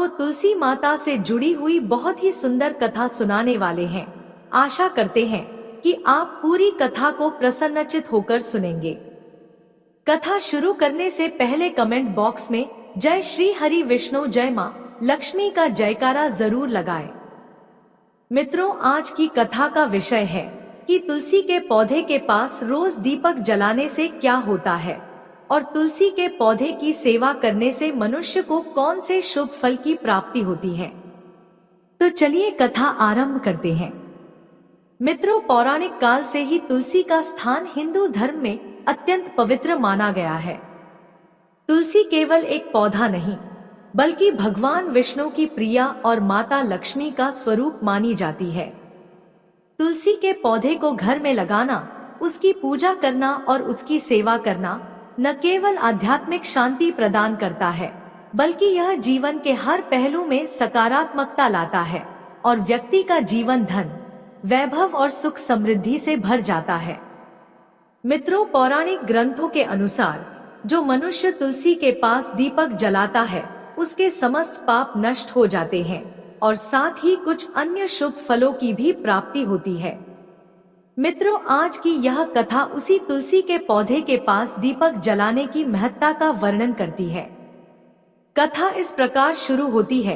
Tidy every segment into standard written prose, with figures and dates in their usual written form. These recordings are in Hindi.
आपको तुलसी माता से जुड़ी हुई बहुत ही सुंदर कथा सुनाने वाले हैं। आशा करते हैं कि आप पूरी कथा को प्रसन्नचित होकर सुनेंगे। कथा शुरू करने से पहले कमेंट बॉक्स में जय श्री हरि विष्णु जय मां लक्ष्मी का जयकारा जरूर लगाएं। मित्रों, आज की कथा का विषय है कि तुलसी के पौधे के पास रोज दीपक जलाने से क्या होता है और तुलसी के पौधे की सेवा करने से मनुष्य को कौन से शुभ फल की प्राप्ति होती है। तो चलिए कथा आरंभ करते हैं। मित्रों, पौराणिक काल से ही तुलसी का स्थान हिंदू धर्म में अत्यंत पवित्र माना गया है। तुलसी केवल एक पौधा नहीं बल्कि भगवान विष्णु की प्रिया और माता लक्ष्मी का स्वरूप मानी जाती है। तुलसी के पौधे को घर में लगाना, उसकी पूजा करना और उसकी सेवा करना न केवल आध्यात्मिक शांति प्रदान करता है बल्कि यह जीवन के हर पहलू में सकारात्मकता लाता है और व्यक्ति का जीवन धन, वैभव और सुख समृद्धि से भर जाता है। मित्रों, पौराणिक ग्रंथों के अनुसार जो मनुष्य तुलसी के पास दीपक जलाता है उसके समस्त पाप नष्ट हो जाते हैं और साथ ही कुछ अन्य शुभ फलों की भी प्राप्ति होती है। मित्रों, आज की यह कथा उसी तुलसी के पौधे के पास दीपक जलाने की महत्ता का वर्णन करती है। कथा इस प्रकार शुरू होती है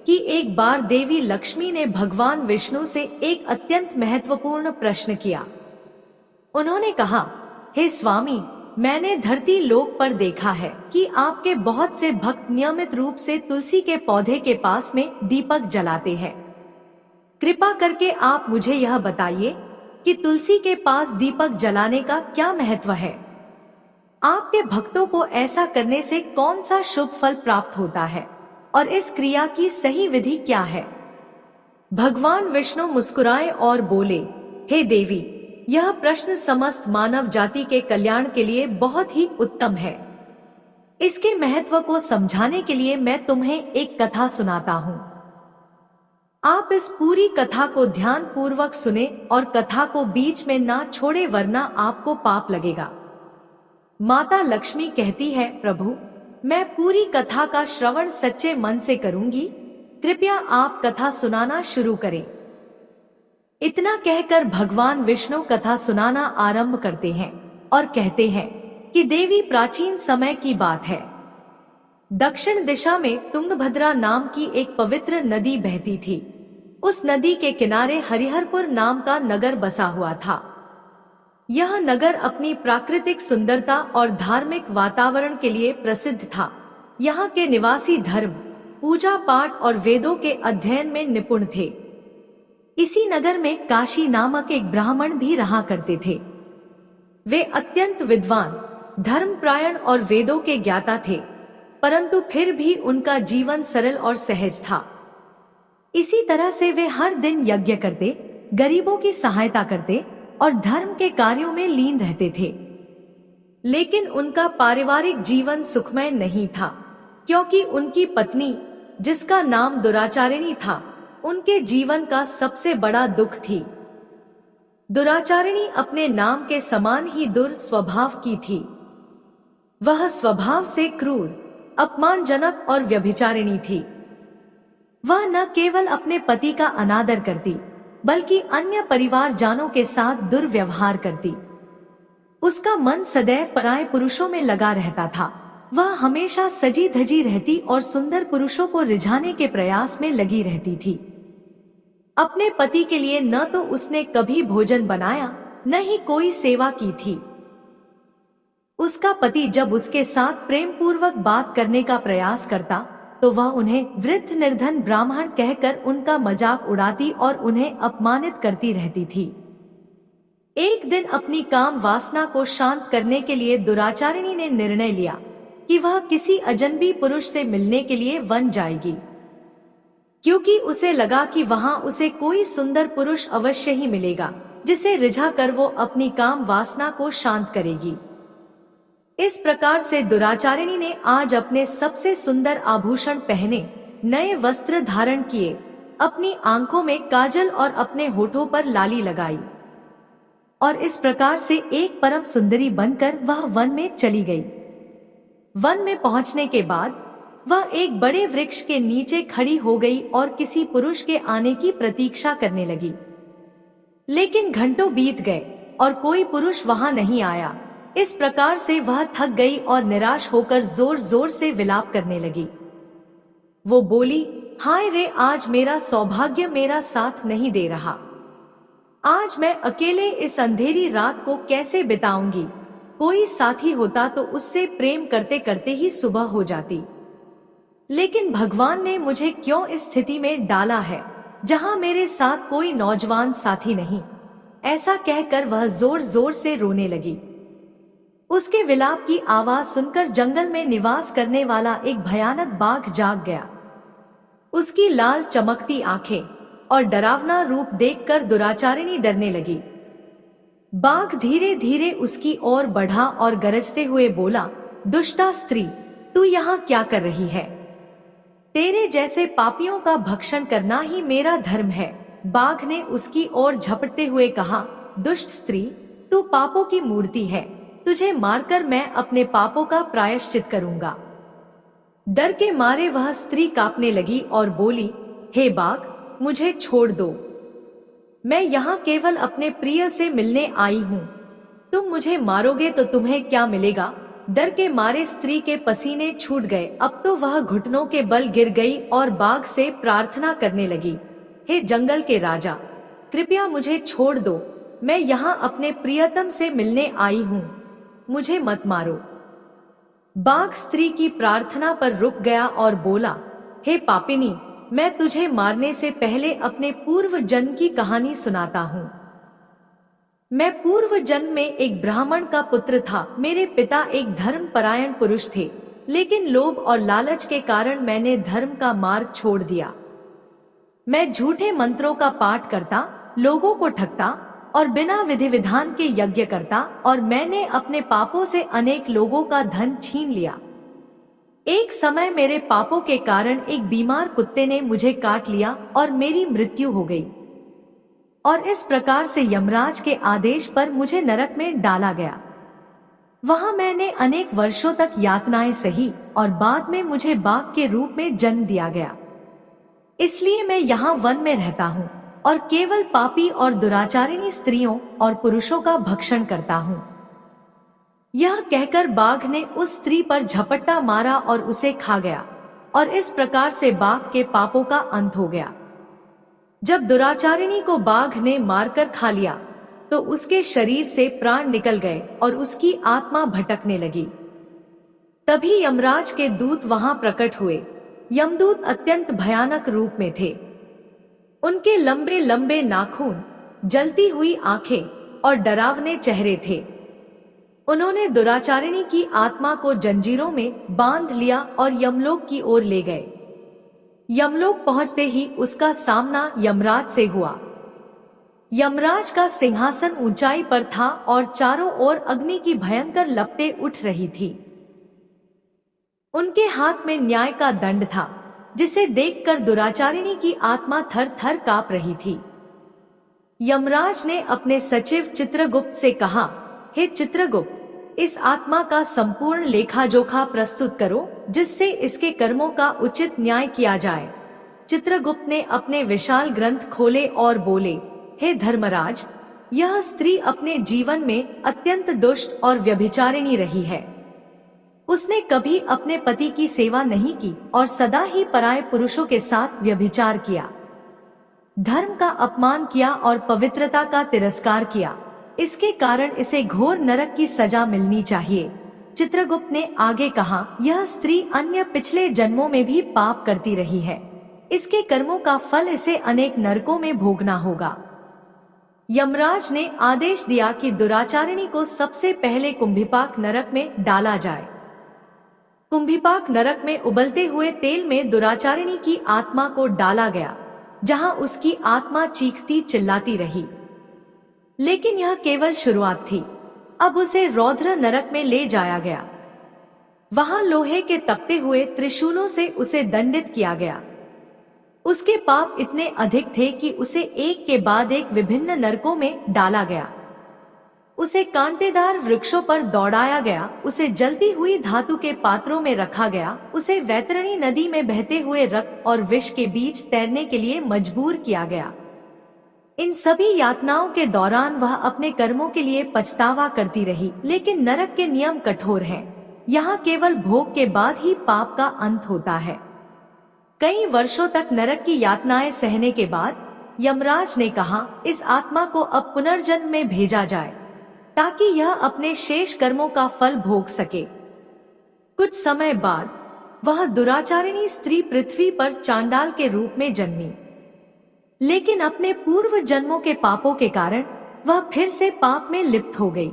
कि एक बार देवी लक्ष्मी ने भगवान विष्णु से एक अत्यंत महत्वपूर्ण प्रश्न किया। उन्होंने कहा, हे स्वामी, मैंने धरती लोक पर देखा है कि आपके बहुत से भक्त नियमित रूप से तुलसी के पौधे के पास में दीपक जलाते हैं। कृपा करके आप मुझे यह बताइए कि तुलसी के पास दीपक जलाने का क्या महत्व है। आपके भक्तों को ऐसा करने से कौन सा शुभ फल प्राप्त होता है और इस क्रिया की सही विधि क्या है। भगवान विष्णु मुस्कुराए और बोले, हे देवी, यह प्रश्न समस्त मानव जाति के कल्याण के लिए बहुत ही उत्तम है। इसके महत्व को समझाने के लिए मैं तुम्हें एक कथा सुनाता हूँ। आप इस पूरी कथा को ध्यान पूर्वक सुने और कथा को बीच में ना छोड़े वरना आपको पाप लगेगा। माता लक्ष्मी कहती है, प्रभु, मैं पूरी कथा का श्रवण सच्चे मन से करूंगी, कृपया आप कथा सुनाना शुरू करें। इतना कहकर भगवान विष्णु कथा सुनाना आरंभ करते हैं और कहते हैं कि देवी, प्राचीन समय की बात है। दक्षिण दिशा में तुंगभद्रा नाम की एक पवित्र नदी बहती थी। उस नदी के किनारे हरिहरपुर नाम का नगर बसा हुआ था। यह नगर अपनी प्राकृतिक सुंदरता और धार्मिक वातावरण के लिए प्रसिद्ध था। यहाँ के निवासी धर्म, पूजा पाठ और वेदों के अध्ययन में निपुण थे। इसी नगर में काशी नामक एक ब्राह्मण भी रहा करते थे। वे अत्यंत विद्वान, धर्मपरायण और वेदों के ज्ञाता थे, परंतु फिर भी उनका जीवन सरल और सहज था। इसी तरह से वे हर दिन यज्ञ करते, गरीबों की सहायता करते और धर्म के कार्यों में लीन रहते थे। लेकिन उनका पारिवारिक जीवन सुखमय नहीं था, क्योंकि उनकी पत्नी, जिसका नाम दुराचारिणी था, उनके जीवन का सबसे बड़ा दुख थी। दुराचारिणी अपने नाम के समान ही दुर स्वभाव की थी। वह स्वभाव से क्रूर, अपमानजनक और व्यभिचारिणी थी। वह न केवल अपने पति का अनादर करती बल्कि अन्य परिवारजनों के साथ दुर्व्यवहार करती। उसका मन सदैव पराये पुरुषों में लगा रहता था। वह हमेशा सजी धजी रहती और सुंदर पुरुषों को रिझाने के प्रयास में लगी रहती थी। अपने पति के लिए न तो उसने कभी भोजन बनाया, न ही कोई सेवा की थी। उसका पति जब उसके साथ प्रेम पूर्वक बात करने का प्रयास करता तो वह उन्हें वृद्ध निर्धन ब्राह्मण कहकर उनका मजाक उड़ाती और उन्हें अपमानित करती रहती थी। एक दिन अपनी काम वासना को शांत करने के लिए दुराचारिणी ने निर्णय लिया कि वह किसी अजनबी पुरुष से मिलने के लिए वन जाएगी, क्योंकि उसे लगा कि वहां उसे कोई सुंदर पुरुष अवश्य ही मिलेगा जिसे रिझा कर वो अपनी काम वासना को शांत करेगी। इस प्रकार से दुराचारिणी ने आज अपने सबसे सुंदर आभूषण पहने, नए वस्त्र धारण किए, अपनी आंखों में काजल और अपने होठों पर लाली लगाई और इस प्रकार से एक परम सुंदरी बनकर वह वन में चली गई। वन में पहुंचने के बाद वह एक बड़े वृक्ष के नीचे खड़ी हो गई और किसी पुरुष के आने की प्रतीक्षा करने लगी। लेकिन घंटों बीत गए और कोई पुरुष वहां नहीं आया। इस प्रकार से वह थक गई और निराश होकर जोर जोर से विलाप करने लगी। वो बोली, हाय रे, आज मेरा सौभाग्य मेरा साथ नहीं दे रहा। आज मैं अकेले इस अंधेरी रात को कैसे बिताऊंगी। कोई साथी होता तो उससे प्रेम करते करते ही सुबह हो जाती। लेकिन भगवान ने मुझे क्यों इस स्थिति में डाला है जहां मेरे साथ कोई नौजवान साथी नहीं। ऐसा कहकर वह जोर जोर से रोने लगी। उसके विलाप की आवाज सुनकर जंगल में निवास करने वाला एक भयानक बाघ जाग गया। उसकी लाल चमकती आंखें और डरावना रूप देखकर दुराचारिणी डरने लगी। बाघ धीरे धीरे उसकी ओर बढ़ा और गरजते हुए बोला, दुष्टा स्त्री, तू यहाँ क्या कर रही है? तेरे जैसे पापियों का भक्षण करना ही मेरा धर्म है। बाघ ने उसकी ओर झपटते हुए कहा, दुष्ट स्त्री, तू पापों की मूर्ति है। तुझे मारकर मैं अपने पापों का प्रायश्चित करूंगा। डर के मारे वह स्त्री कांपने लगी और बोली, हे बाघ, मुझे छोड़ दो। मैं यहाँ केवल अपने प्रिय से मिलने आई हूँ। तुम मुझे मारोगे तो तुम्हें क्या मिलेगा? डर के मारे स्त्री के पसीने छूट गए। अब तो वह घुटनों के बल गिर गई और बाघ से प्रार्थना करने लगी, हे जंगल के राजा, कृपया मुझे छोड़ दो। मैं यहाँ अपने प्रियतम से मिलने आई हूँ, मुझे मत मारो। बाघ स्त्री की प्रार्थना पर रुक गया और बोला, हे पापिनी, मैं तुझे मारने से पहले अपने पूर्व जन्म की कहानी सुनाता हूँ। मैं पूर्व जन्म में एक ब्राह्मण का पुत्र था। मेरे पिता एक धर्मपरायण पुरुष थे, लेकिन लोभ और लालच के कारण मैंने धर्म का मार्ग छोड़ दिया। मैं झूठे मंत्रों का पाठ करता, लोगों को ठगता और बिना विधि विधान के यज्ञ करता, और मैंने अपने पापों से अनेक लोगों का धन छीन लिया। एक समय मेरे पापों के कारण एक बीमार कुत्ते ने मुझे काट लिया और मेरी मृत्यु हो गई, और इस प्रकार से यमराज के आदेश पर मुझे नरक में डाला गया। वहां मैंने अनेक वर्षों तक यातनाएं सही और बाद में मुझे बाघ के रूप में जन्म दिया गया। इसलिए मैं यहाँ वन में रहता हूँ और केवल पापी और दुराचारिणी स्त्रियों और पुरुषों का भक्षण करता हूँ। यह कहकर बाघ ने उस स्त्री पर झपट्टा मारा और उसे खा गया, और इस प्रकार से बाघ के पापों का अंत हो गया। जब दुराचारिणी को बाघ ने मारकर खा लिया तो उसके शरीर से प्राण निकल गए और उसकी आत्मा भटकने लगी। तभी यमराज के दूत वहां प्रकट हुए। यमदूत अत्यंत भयानक रूप में थे। उनके लंबे लंबे नाखून, जलती हुई आंखें और डरावने चेहरे थे। उन्होंने दुराचारिणी की आत्मा को जंजीरों में बांध लिया और यमलोक की ओर ले गए। यमलोक पहुंचते ही उसका सामना यमराज से हुआ। यमराज का सिंहासन ऊंचाई पर था और चारों ओर अग्नि की भयंकर लपटें उठ रही थी। उनके हाथ में न्याय का दंड था, जिसे देखकर दुराचारिणी की आत्मा थर थर कांप रही थी। यमराज ने अपने सचिव चित्रगुप्त से कहा, हे चित्रगुप्त, इस आत्मा का संपूर्ण लेखा जोखा प्रस्तुत करो, जिससे इसके कर्मों का उचित न्याय किया जाए। चित्रगुप्त ने अपने विशाल ग्रंथ खोले और बोले, हे धर्मराज, यह स्त्री अपने जीवन में अत्यंत दुष्ट और व्यभिचारिणी रही है। उसने कभी अपने पति की सेवा नहीं की और सदा ही पराये पुरुषों के साथ व्यभिचार किया, धर्म का अपमान किया और पवित्रता का तिरस्कार किया। इसके कारण इसे घोर नरक की सजा मिलनी चाहिए। चित्रगुप्त ने आगे कहा, यह स्त्री अन्य पिछले जन्मों में भी पाप करती रही है। इसके कर्मों का फल इसे अनेक नरकों में भोगना होगा। यमराज ने आदेश दिया कि दुराचारिणी को सबसे पहले कुंभिपाक नरक में डाला जाए। कुंभिपाक नरक में उबलते हुए तेल में दुराचारिणी की आत्मा को डाला गया, जहां उसकी आत्मा चीखती चिल्लाती रही। लेकिन यह केवल शुरुआत थी। अब उसे रौद्र नरक में ले जाया गया। वहां लोहे के तपते हुए त्रिशूलों से उसे दंडित किया गया। उसके पाप इतने अधिक थे कि उसे एक के बाद एक विभिन्न नरकों में डाला गया। उसे कांटेदार वृक्षों पर दौड़ाया गया, उसे जलती हुई धातु के पात्रों में रखा गया, उसे वैतरणी नदी में बहते हुए रक्त और विष के बीच तैरने के लिए मजबूर किया गया। इन सभी यातनाओं के दौरान वह अपने कर्मों के लिए पछतावा करती रही, लेकिन नरक के नियम कठोर हैं। यहाँ केवल भोग के बाद ही पाप का अंत होता है। कई वर्षों तक नरक की यातनाएं सहने के बाद यमराज ने कहा, इस आत्मा को अब पुनर्जन्म में भेजा जाए ताकि यह अपने शेष कर्मों का फल भोग सके। कुछ समय बाद वह दुराचारिणी स्त्री पृथ्वी पर चांडाल के रूप में जन्मी, लेकिन अपने पूर्व जन्मों के पापों के कारण वह फिर से पाप में लिप्त हो गई।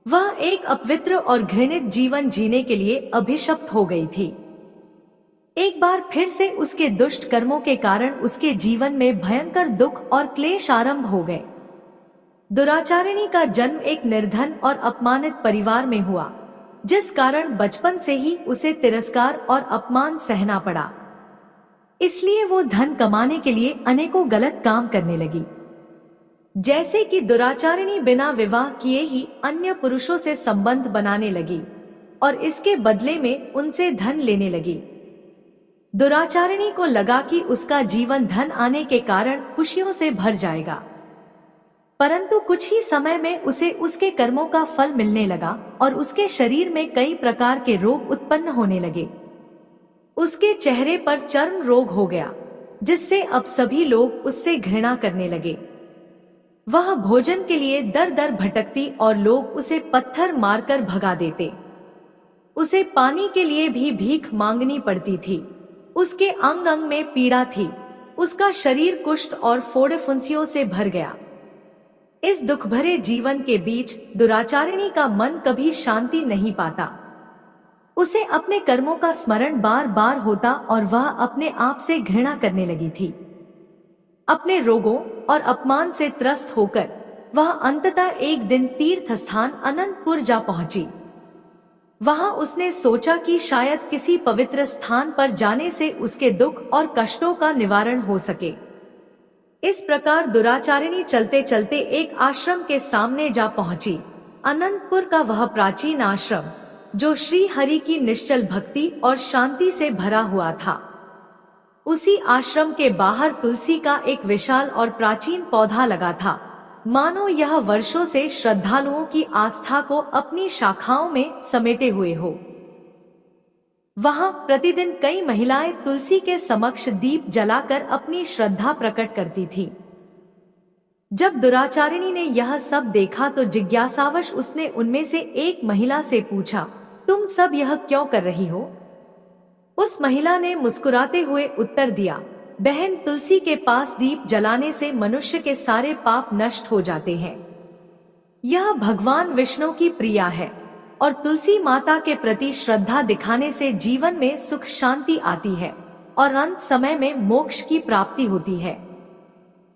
वह एक अपवित्र और घृणित जीवन जीने के लिए अभिशप्त हो गई थी। एक बार फिर से उसके दुष्ट कर्मों के कारण उसके जीवन में भयंकर दुख और क्लेश आरंभ हो गए। दुराचारिणी का जन्म एक निर्धन और अपमानित परिवार में हुआ, जिस कारण बचपन से ही उसे तिरस्कार और अपमान सहना पड़ा। इसलिए वो धन कमाने के लिए अनेकों गलत काम करने लगी, जैसे कि दुराचारिणी बिना विवाह किए ही अन्य पुरुषों से संबंध बनाने लगी और इसके बदले में उनसे धन लेने लगी। दुराचारिणी को लगा कि उसका जीवन धन आने के कारण खुशियों से भर जाएगा, परंतु कुछ ही समय में उसे उसके कर्मों का फल मिलने लगा और उसके शरीर में कई प्रकार के रोग उत्पन्न होने लगे। उसके चेहरे पर चर्म रोग हो गया, जिससे अब सभी लोग उससे घृणा करने लगे। वह भोजन के लिए दर दर भटकती और लोग उसे पत्थर मारकर भगा देते। उसे पानी के लिए भी भीख मांगनी पड़ती थी। उसके अंग अंग में पीड़ा थी। उसका शरीर कुष्ठ और फोड़े फुंसियों से भर गया। इस दुख भरे जीवन के बीच दुराचारिणी का मन कभी शांति नहीं पाता। उसे अपने कर्मों का स्मरण बार बार होता और वह अपने आप से घृणा करने लगी थी। अपने रोगों और अपमान से त्रस्त होकर वह अंततः एक दिन तीर्थ स्थान अनंतपुर जा पहुंची। वहां उसने सोचा कि शायद किसी पवित्र स्थान पर जाने से उसके दुख और कष्टों का निवारण हो सके। इस प्रकार दुराचारिणी चलते चलते एक आश्रम के सामने जा पहुंची। अनंतपुर का वह प्राचीन आश्रम, जो श्री हरि की निश्चल भक्ति और शांति से भरा हुआ था। उसी आश्रम के बाहर तुलसी का एक विशाल और प्राचीन पौधा लगा था, मानो यह वर्षों से श्रद्धालुओं की आस्था को अपनी शाखाओं में समेटे हुए हो। वहां प्रतिदिन कई महिलाएं तुलसी के समक्ष दीप जलाकर अपनी श्रद्धा प्रकट करती थी। जब दुराचारिणी ने यह सब देखा तो जिज्ञासावश उसने उनमें से एक महिला से पूछा, तुम सब यह क्यों कर रही हो? उस महिला ने मुस्कुराते हुए उत्तर दिया, बहन, तुलसी के पास दीप जलाने से मनुष्य के सारे पाप नष्ट हो जाते हैं। यह भगवान विष्णु की प्रिया है और तुलसी माता के प्रति श्रद्धा दिखाने से जीवन में सुख शांति आती है और अंत समय में मोक्ष की प्राप्ति होती है।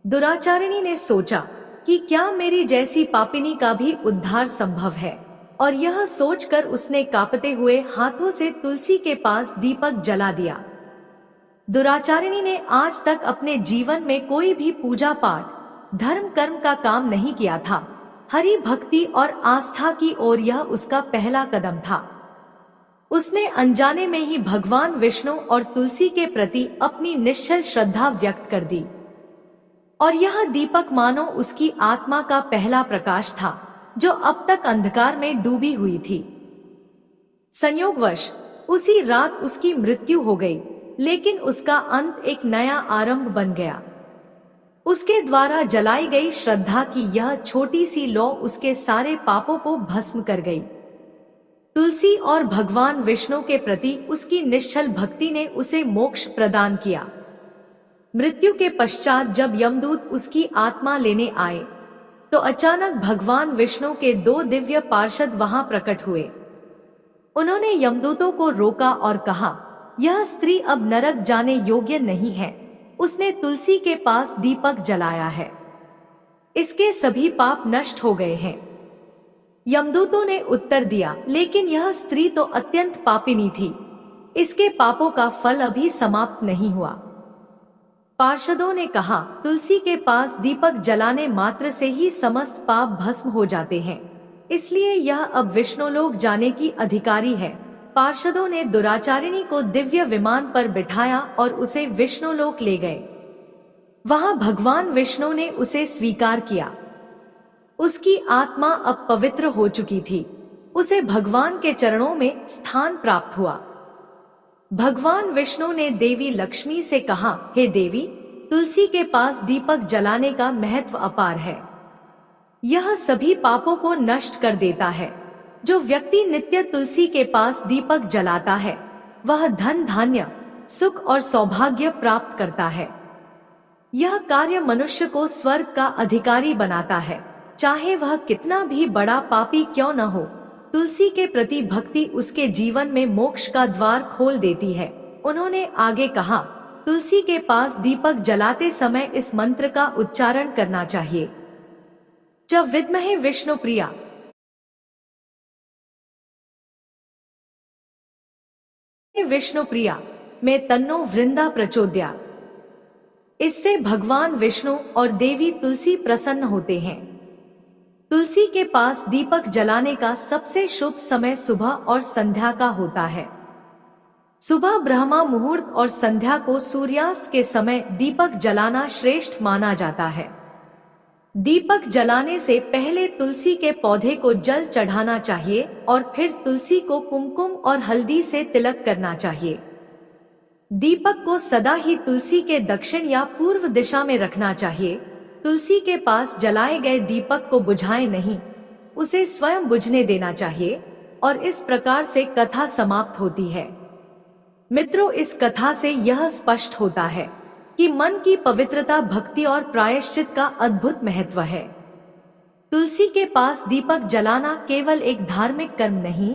दुराचारिणी ने सोचा कि क्या मेरी जैसी पापिनी का भी उद्धार संभव है, और यह सोचकर उसने कांपते हुए हाथों से तुलसी के पास दीपक जला दिया। दुराचारिणी ने आज तक अपने जीवन में कोई भी पूजा पाठ, धर्म कर्म का काम नहीं किया था। हरि भक्ति और आस्था की ओर यह उसका पहला कदम था। उसने अनजाने में ही भगवान विष्णु और तुलसी के प्रति अपनी निश्चल श्रद्धा व्यक्त कर दी, और यह दीपक मानो उसकी आत्मा का पहला प्रकाश था, जो अब तक अंधकार में डूबी हुई थी। संयोगवश उसी रात उसकी मृत्यु हो गई, लेकिन उसका अंत एक नया आरंभ बन गया। उसके द्वारा जलाई गई श्रद्धा की यह छोटी सी लौ उसके सारे पापों को भस्म कर गई। तुलसी और भगवान विष्णु के प्रति उसकी निश्चल भक्ति ने उसे मोक्ष प्रदान किया। मृत्यु के पश्चात जब यमदूत उसकी आत्मा लेने आए, तो अचानक भगवान विष्णु के 2 दिव्य पार्षद वहां प्रकट हुए। उन्होंने यमदूतों को रोका और कहा, यह स्त्री अब नरक जाने योग्य नहीं है। उसने तुलसी के पास दीपक जलाया है। इसके सभी पाप नष्ट हो गए हैं। यमदूतों ने उत्तर दिया, लेकिन यह स्त्री तो अत्यंत पापिनी थी। इसके पापों का फल अभी समाप्त नहीं हुआ। पार्षदों ने कहा, तुलसी के पास दीपक जलाने मात्र से ही समस्त पाप भस्म हो जाते हैं, इसलिए यह अब विष्णुलोक जाने की अधिकारी है। पार्षदों ने दुराचारिणी को दिव्य विमान पर बिठाया और उसे विष्णुलोक ले गए। वहां भगवान विष्णु ने उसे स्वीकार किया। उसकी आत्मा अब पवित्र हो चुकी थी। उसे भगवान के चरणों में स्थान प्राप्त हुआ। भगवान विष्णु ने देवी लक्ष्मी से कहा, हे देवी, तुलसी के पास दीपक जलाने का महत्व अपार है। यह सभी पापों को नष्ट कर देता है। जो व्यक्ति नित्य तुलसी के पास दीपक जलाता है, वह धन धान्य, सुख और सौभाग्य प्राप्त करता है। यह कार्य मनुष्य को स्वर्ग का अधिकारी बनाता है, चाहे वह कितना भी बड़ा पापी क्यों न हो। तुलसी के प्रति भक्ति उसके जीवन में मोक्ष का द्वार खोल देती है। उन्होंने आगे कहा, तुलसी के पास दीपक जलाते समय इस मंत्र का उच्चारण करना चाहिए। च विद्महे विष्णुप्रिया विष्णुप्रिया में तन्नो वृंदा प्रचोदयात्। इससे भगवान विष्णु और देवी तुलसी प्रसन्न होते हैं। तुलसी के पास दीपक जलाने का सबसे शुभ समय सुबह और संध्या का होता है। सुबह ब्रह्मा मुहूर्त और संध्या को सूर्यास्त के समय दीपक जलाना श्रेष्ठ माना जाता है। दीपक जलाने से पहले तुलसी के पौधे को जल चढ़ाना चाहिए और फिर तुलसी को कुमकुम और हल्दी से तिलक करना चाहिए। दीपक को सदा ही तुलसी के दक्षिण या पूर्व दिशा में रखना चाहिए। तुलसी के पास जलाए गए दीपक को बुझाए नहीं, उसे स्वयं बुझने देना चाहिए और इस प्रकार से कथा समाप्त होती है। मित्रों, इस कथा से यह स्पष्ट होता है कि मन की पवित्रता, भक्ति और प्रायश्चित का अद्भुत महत्व है। तुलसी के पास दीपक जलाना केवल एक धार्मिक कर्म नहीं,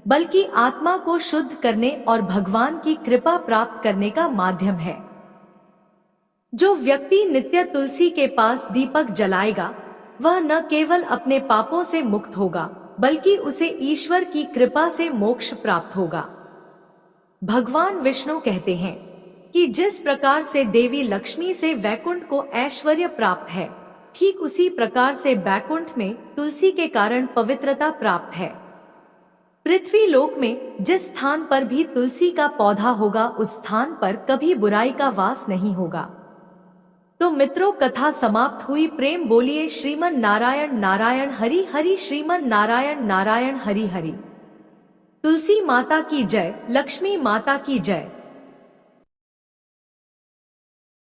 बल्कि आत्मा को शुद्ध करने और भगवान की कृपा प्राप्त करने का माध्यम है। जो व्यक्ति नित्य तुलसी के पास दीपक जलाएगा, वह न केवल अपने पापों से मुक्त होगा, बल्कि उसे ईश्वर की कृपा से मोक्ष प्राप्त होगा। भगवान विष्णु कहते हैं कि जिस प्रकार से देवी लक्ष्मी से वैकुंठ को ऐश्वर्य प्राप्त है, ठीक उसी प्रकार से बैकुंठ में तुलसी के कारण पवित्रता प्राप्त है। पृथ्वी लोक में जिस स्थान पर भी तुलसी का पौधा होगा, उस स्थान पर कभी बुराई का वास नहीं होगा। तो मित्रों, कथा समाप्त हुई। प्रेम बोलिए श्रीमन नारायण नारायण हरि हरि, श्रीमन नारायण नारायण हरि हरि। तुलसी माता की जय, लक्ष्मी माता की जय।